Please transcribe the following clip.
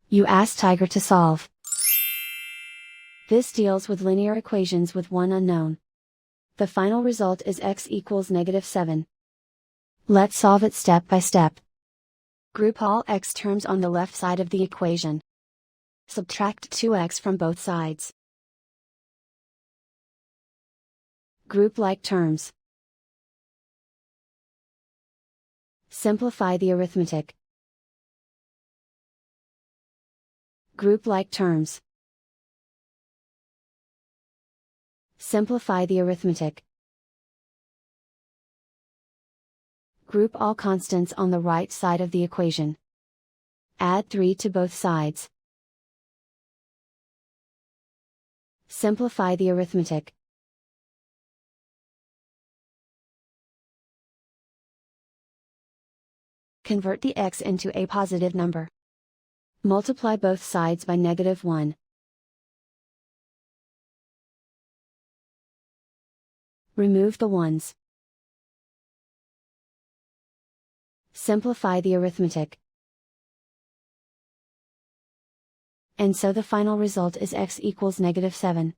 You ask Tiger to solve. This deals with linear equations with one unknown. The final result is x equals -7. Let's solve it step by step. Group all x terms on the left side of the equation. Subtract 2x from both sides. Group like terms. Simplify the arithmetic. Group like terms. Simplify the arithmetic. Group all constants on the right side of the equation. Add 3 to both sides. Simplify the arithmetic. Convert the x into a positive number. Multiply both sides by -1. Remove the ones. Simplify the arithmetic. And so the final result is x equals -7.